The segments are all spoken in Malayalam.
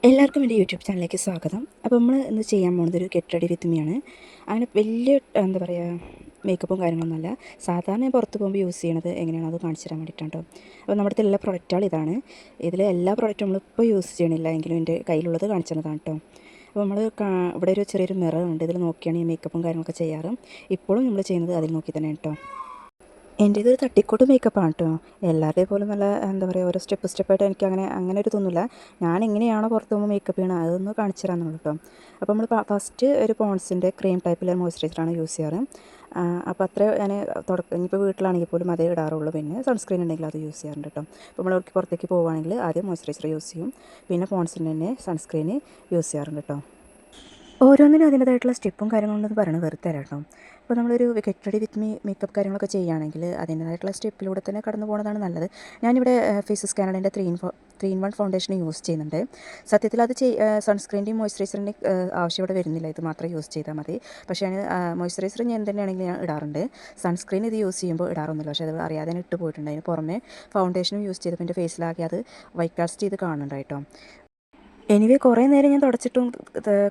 എല്ലാവർക്കും എൻ്റെ യൂട്യൂബ് ചാനലിലേക്ക് സ്വാഗതം. അപ്പോൾ നമ്മൾ ഇന്ന് ചെയ്യാൻ പോകുന്നത് ഒരു ഗെറ്റ് റെഡി വിത്ത് മീ ആണ്. അങ്ങനെ വലിയ എന്താ പറയുക മേക്കപ്പും കാര്യങ്ങളൊന്നുമല്ല. സാധാരണ ഞാൻ പുറത്ത് പോകുമ്പോൾ യൂസ് ചെയ്യണത് എങ്ങനെയാണോ അത് കാണിച്ചു തരാൻ വേണ്ടിയിട്ടാണ് കേട്ടോ. അപ്പോൾ നമ്മുടെ അടുത്തുള്ള പ്രൊഡക്റ്റുകൾ ഇതാണ്. ഇതിൽ എല്ലാ പ്രൊഡക്റ്റും നമ്മളിപ്പോൾ യൂസ് ചെയ്യണില്ല എങ്കിലും എൻ്റെ കയ്യിലുള്ളത് കാണിച്ചു തന്നതാണ് കേട്ടോ. അപ്പോൾ നമ്മൾ ഇവിടെ ഒരു ചെറിയൊരു മിറർ ഉണ്ട്. ഇതിൽ നോക്കിയാണ് ഈ മേക്കപ്പും കാര്യങ്ങളൊക്കെ ചെയ്യാറ്. ഇപ്പോഴും നമ്മൾ ചെയ്യുന്നത് അതിൽ നോക്കി തന്നെ കേട്ടോ. എൻ്റേതൊരു തട്ടിക്കൂട്ട് മേക്കപ്പാണ് കേട്ടോ. എല്ലാവരുടെയും പോലും നല്ല എന്താ പറയുക ഓരോ സ്റ്റെപ്പായിട്ട് എനിക്ക് അങ്ങനെ ഒരു തോന്നില്ല. ഞാൻ എങ്ങനെയാണോ പുറത്ത് പോകുമ്പോൾ മേക്കപ്പ് ചെയ്യണം അതൊന്ന് കാണിച്ചു തരാമെന്നുള്ളൂ കേട്ടോ. അപ്പോൾ നമ്മൾ ഫസ്റ്റ് ഒരു പോൺസിൻ്റെ ക്രീം ടൈപ്പിലെ മോയ്സ്ചറൈസറാണ് യൂസ് ചെയ്യാറ്. അപ്പോൾ അത്ര ഞാൻ ഇനിയിപ്പോൾ വീട്ടിലാണെങ്കിൽ പോലും അതേ ഇടാറുള്ളൂ. പിന്നെ സൺസ്ക്രീൻ ഉണ്ടെങ്കിൽ അത് യൂസ് ചെയ്യാറുണ്ട് കേട്ടോ. അപ്പോൾ നമ്മൾ പുറത്തേക്ക് പോവുകയാണെങ്കിൽ ആദ്യം മോയ്സ്ചറൈസർ യൂസ് ചെയ്യും, പിന്നെ പോൺസിൻ്റെ തന്നെ സൺസ്ക്രീന് യൂസ് ചെയ്യാറുണ്ട് കേട്ടോ. ഓരോന്നിനും അതിൻ്റേതായിട്ടുള്ള സ്റ്റെപ്പും കാര്യങ്ങളൊന്നും പറയുന്നത് വെറുതെ തരാം കേട്ടോ. അപ്പോൾ നമ്മളൊരു get ready with me makeup കാര്യങ്ങളൊക്കെ ചെയ്യുകയാണെങ്കിൽ അതിൻ്റേതായിട്ടുള്ള സ്റ്റെപ്പിലൂടെ തന്നെ കടന്നു പോകുന്നതാണ് നല്ലത്. ഞാനിവിടെ ഫേസസ് കാനഡേൻ്റെ 3 in 1 ഫൗണ്ടേഷൻ യൂസ് ചെയ്യുന്നുണ്ട്. സത്യത്തിൽ അത് സൺസ്ക്രീൻ്റെയും മോയ്സ്ചറൈസറിൻ്റെയും ആവശ്യം ഇവിടെ വരുന്നില്ല, ഇത് മാത്രം യൂസ് ചെയ്താൽ മതി. പക്ഷേ ഞാൻ മോയ്സ്ചറൈസർ ഞാൻ തന്നെയാണെങ്കിൽ ഞാൻ ഇടാറുണ്ട്. സൺസ്ക്രീൻ ഇത് യൂസ് ചെയ്യുമ്പോൾ ഇടാറൊന്നുമില്ല, പക്ഷേ അത് അറിയാതെ ഇട്ട് പോയിട്ടുണ്ട്. അതിന് പുറമെ ഫൗണ്ടേഷനും യൂസ് ചെയ്തപ്പോൾ എൻ്റെ ഫേസിലാക്കി അത് വൈറ്റ് കാസ്റ്റ് ചെയ്ത് കാണുന്നുണ്ട് കേട്ടോ. എനിവേ കുറേ നേരം ഞാൻ തുടച്ചിട്ടും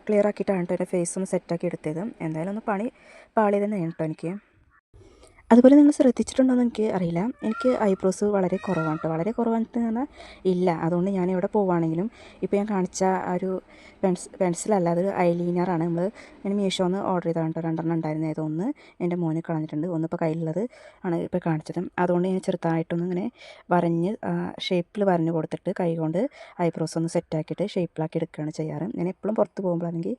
ക്ലിയർ ആക്കിയിട്ടാണ് കേട്ടോ എൻ്റെ ഫേസ് ഒന്ന് സെറ്റാക്കി എടുത്തത്. എന്തായാലും ഒന്ന് പാളിയത് തന്നെയാണ് കേട്ടോ എനിക്ക്. അതുപോലെ നിങ്ങൾ ശ്രദ്ധിച്ചിട്ടുണ്ടോയെന്ന് എനിക്ക് അറിയില്ല, എനിക്ക് ഐബ്രോസ് വളരെ കുറവാണ് കേട്ടോ. വളരെ കുറവായിട്ട് പറഞ്ഞാൽ ഇല്ല. അതുകൊണ്ട് ഞാൻ എവിടെ പോവുകയാണെങ്കിലും ഇപ്പോൾ ഞാൻ കാണിച്ച ആ ഒരു പെൻസിലല്ല, അത് ഐലൈനറാണ്. ഞാൻ മീഷോന്ന് ഓർഡർ ചെയ്തതാണ് കേട്ടോ. 2 ഉണ്ടായിരുന്നത്. ഒന്ന് എൻ്റെ മോന് കളഞ്ഞിട്ടുണ്ട്, ഒന്നിപ്പോൾ കയ്യിലുള്ളത് ആണ് ഇപ്പോൾ കാണിച്ചത്. അതുകൊണ്ട് ഞാൻ ചെറുതായിട്ടൊന്ന് ഇങ്ങനെ ഷേപ്പിൽ വരഞ്ഞ് കൊടുത്തിട്ട് കൈ കൊണ്ട് ഐബ്രോസ് ഒന്ന് സെറ്റാക്കിയിട്ട് ഷേപ്പിലാക്കി എടുക്കുകയാണ് ചെയ്യാറ്. ഞാൻ എപ്പോഴും പുറത്ത് പോകുമ്പോഴാണെങ്കിൽ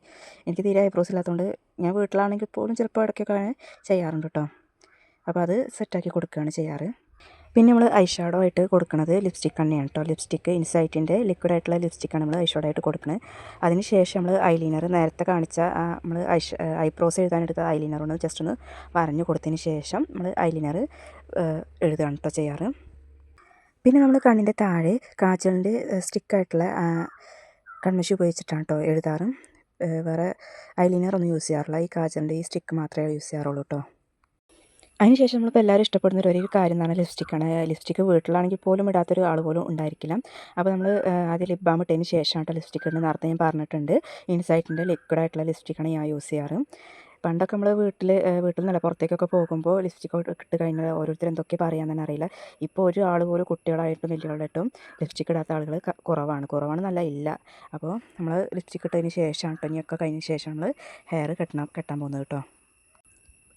എനിക്ക് തീരെ ഐബ്രോസ് ഇല്ലാത്തതുകൊണ്ട് ഞാൻ വീട്ടിലാണെങ്കിൽ പോലും ചിലപ്പോൾ ഇടയ്ക്കൊക്കെ ചെയ്യാറുണ്ട് കേട്ടോ. അപ്പോൾ അത് സെറ്റാക്കി കൊടുക്കുകയാണ് ചെയ്യാറ്. പിന്നെ നമ്മൾ ഐ ഷാഡോ ആയിട്ട് കൊടുക്കുന്നത് ലിപ്സ്റ്റിക് തന്നെയാണ് കേട്ടോ. ലിപ്സ്റ്റിക്ക് ഇൻസൈറ്റിൻ്റെ ലിക്വിഡായിട്ടുള്ള ലിപ്സ്റ്റിക്കാണ് നമ്മൾ ഐ ഷാഡോ ആയിട്ട് കൊടുക്കുന്നത്. അതിന് ശേഷം നമ്മൾ ഐലൈനർ നേരത്തെ കാണിച്ച നമ്മൾ ഐബ്രോസ് എഴുതാനെടുത്ത ഐലൈനർ ഒന്ന് ജസ്റ്റ് ഒന്ന് വരഞ്ഞ് കൊടുത്തതിന് ശേഷം നമ്മൾ ഐലൈനർ എഴുതുകയാണ് കേട്ടോ ചെയ്യാറ്. പിന്നെ നമ്മൾ കണ്ണിൻ്റെ താഴെ കാജലിൻ്റെ സ്റ്റിക്കായിട്ടുള്ള കൺമഷി ഉപയോഗിച്ചിട്ടാണ് കേട്ടോ എഴുതാറ്. വേറെ ഐലൈനർ ഒന്നും യൂസ് ചെയ്യാറില്ല. ഈ കാജലിൻ്റെ ഈ സ്റ്റിക്ക് മാത്രമേ യൂസ് ചെയ്യാറുള്ളൂ കേട്ടോ. അതിനുശേഷം നമ്മളിപ്പോൾ എല്ലാവരും ഇഷ്ടപ്പെടുന്ന ഒരു കാര്യം എന്ന് പറഞ്ഞാൽ ലിപ്സ്റ്റിക്കാണ്. ലിപ്സ്റ്റിക്ക് വീട്ടിലാണെങ്കിൽ പോലും ഇടാത്തൊരു ആൾ പോലും ഉണ്ടായിരിക്കില്ല. അപ്പോൾ നമ്മൾ ആദ്യം ലിപ് ബാം ഇട്ടതിന് ശേഷമാണ് ലിപ്സ്റ്റിക്ക് ഇടുന്നത്. നേരത്തെ ഞാൻ പറഞ്ഞിട്ടുണ്ട്. ഇൻസൈറ്റിൻ്റെ ലിക്വിഡായിട്ടുള്ള ലിപ്സ്റ്റിക്കാണ് ഞാൻ യൂസ് ചെയ്യാറ്. പണ്ടൊക്കെ നമ്മൾ വീട്ടിൽ നിന്നല്ല പുറത്തേക്കൊക്കെ പോകുമ്പോൾ ലിപ്സ്റ്റിക്ക് ഇട്ട് കഴിഞ്ഞാൽ ഓരോരുത്തർ എന്തൊക്കെ പറയാമെന്ന് തന്നെ അറിയില്ല. ഇപ്പോൾ ഒരു ആൾ പോലും കുട്ടികളായിട്ടും വലിയവളായിട്ടും ലിപ്സ്റ്റിക്ക് ഇടാത്ത ആളുകൾ കുറവാണെന്നല്ല ഇല്ല. അപ്പോൾ നമ്മൾ ലിപ്സ്റ്റിക്ക് ഇട്ടതിന് ശേഷമാണ് കേട്ടോ, ഇനിയൊക്കെ കഴിഞ്ഞ ശേഷം നമ്മൾ ഹെയർ കെട്ടാൻ പോകുന്നത് കേട്ടോ.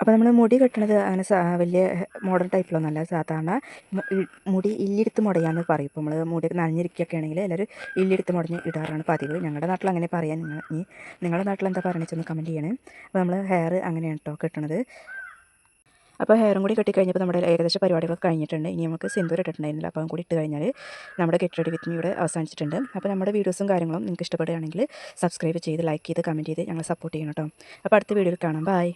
അപ്പോൾ നമ്മൾ മുടി കെട്ടണത് അങ്ങനെ വലിയ മോഡേൺ ടൈപ്പിലൊന്നുമല്ല. സാധാരണ മുടി ഇല്ലെടുത്ത് മുടയാന്ന് പറയും. ഇപ്പോൾ നമ്മൾ മുടി നനഞ്ഞിരിക്കുകയൊക്കെ ആണെങ്കിൽ എല്ലാവരും ഇല്ലെടുത്ത് മുടഞ്ഞ് ഇടാറാണ് പതിവ്. ഞങ്ങളുടെ നാട്ടിൽ അങ്ങനെ പറയാൻ നിങ്ങളുടെ നാട്ടിൽ എന്താ പറയണമെന്ന് കമൻറ്റ് ചെയ്യണേ. അപ്പോൾ നമ്മൾ ഹെയർ അങ്ങനെയാണ് കേട്ടോ കെട്ടണത്. അപ്പോൾ ഹെയറും കൂടി കെട്ടിക്കഴിഞ്ഞപ്പോൾ നമ്മുടെ ഏകദേശം പരിപാടികളൊക്കെ കഴിഞ്ഞിട്ടുണ്ട്. ഇനി നമുക്ക് സിന്ദൂരം ഇട്ടിട്ടുണ്ടായിരുന്നില്ല. അപ്പോൾ കൂടി ഇട്ട് കഴിഞ്ഞാൽ നമ്മുടെ ഗെറ്റ് റെഡി വിത്ത് മീ ഇവിടെ അവസാനിച്ചിട്ടുണ്ട്. അപ്പോൾ നമ്മുടെ വീഡിയോസും കാര്യങ്ങളും നിങ്ങൾക്ക് ഇഷ്ടപ്പെടുകയാണെങ്കിൽ സബ്സ്ക്രൈബ് ചെയ്ത് ലൈക്ക് ചെയ്ത് കമൻറ്റ് ചെയ്ത് ഞങ്ങളെ സപ്പോർട്ട് ചെയ്യണം കേട്ടോ. അപ്പോൾ അടുത്ത വീഡിയോയിൽ കാണാം. ബൈ.